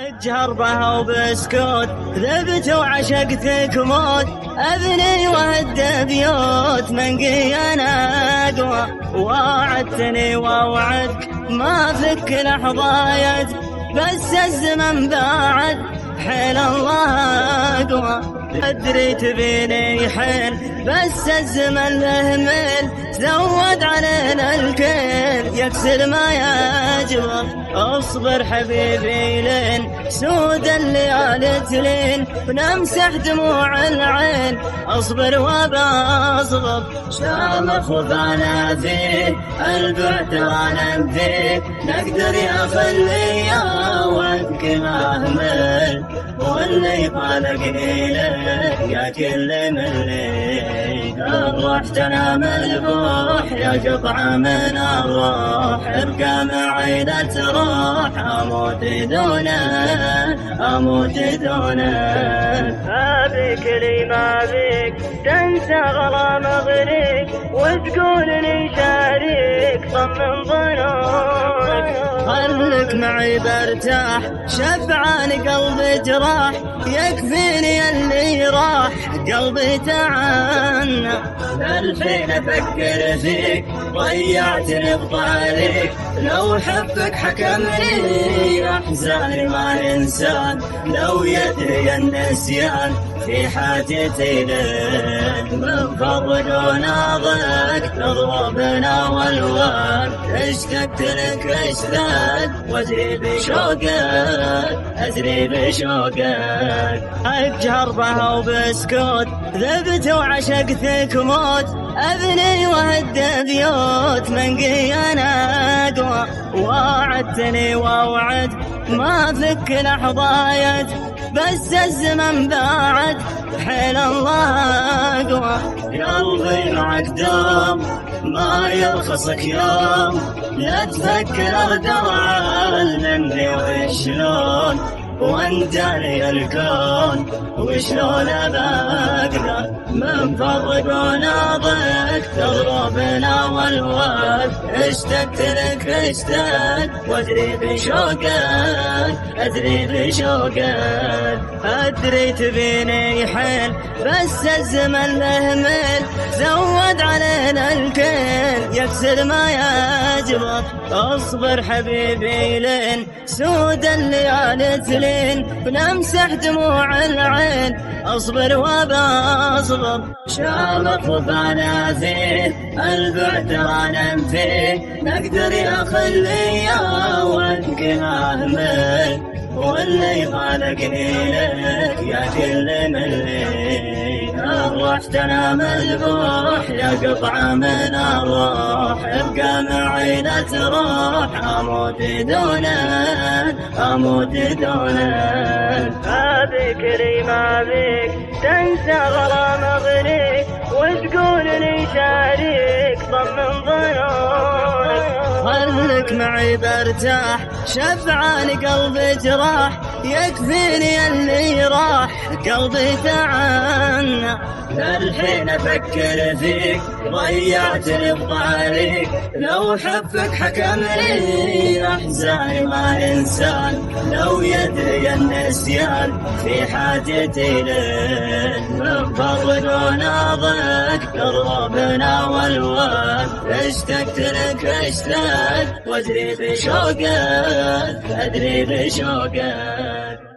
اجهر بها وبسكوت ذبت وعشقتك موت ابني وهد بيوت منقي انا اقوى وعدتني واوعدك ما فك لحظايت بس الزمن بعد حيل الله اقوى ادري تبيني حيل بس الزمن له ميل زود علينا الكيل يكسر ما يجبر اصبر حبيبي لين سود الليالي تلين ونمسح دموع العين اصبر وبصبر شامخ وفانا فيك البعد وانا فيك نقدر يا خلي وعدك ما اهمل واللي خلقني لك يا كل من ليك الروح تنام البوح يا قطعة من الروح ابقى معي لا تروح اموت دونه ابيك لي ما بيك تنسى غرام اغريك وتقولني شاريك صمم ظنونك خلك معي برتاح شفعان قلبي جراح يكفيني اللي راح قلبي تعنى الحين افكر فيك ضيعتني بطالك لو حبك حكمني احزاني ما الانسان لو يدري النسيان في حاجتي لك من فضلك وناظرك تضربنا والوقت اشتقت لك اشتقت واجري بشوقك اجهر بها وبسكوت ذبت وعشقتك موت ابني وهد بيوت منقي انا اقوى وعدتني واوعد ما فك لحظايت بس الزمن بعد حيل الله اقوى قلبي معك دوم ما يرخصك يوم لا تفكر درعا مني وشلون وانتهي الكون وشلون بقدر من فرق وناظرك تضربنا والوقت اشتقت لك اشتقت واجري بشوقك ادري تبيني حيل بس الزمن له ميل زود علينا الكيل يكسر ما يجبر اصبر حبيبي لين سود الليالي تلين ونمسح دموع العين اصبر وبصبر شامخ وفانا فيه البعد وانا فيه نقدر يا خلي وعدك ما اهمل واللي خلقني لك يا كل من ليك الروح تنام البوح يا قطعة من الروح ابقى معي لا تروح اموت دونه ابيك لي ما بيك تنسى غرام اغريك وتقولني شاريك صمم ظنونك خلك معي برتاح شفعان قلبي جراح يكفيني اللي راح قلبي تعنى الحين افكر فيك ضيعتني بطالك لو حبك حكمني احزاني ما الانسان لو يدري النسيان في حاجتي لك من فضلك وناظرك تضربنا والوقت اشتقت لك اشتقت واجري بشوقك ادري بشوقك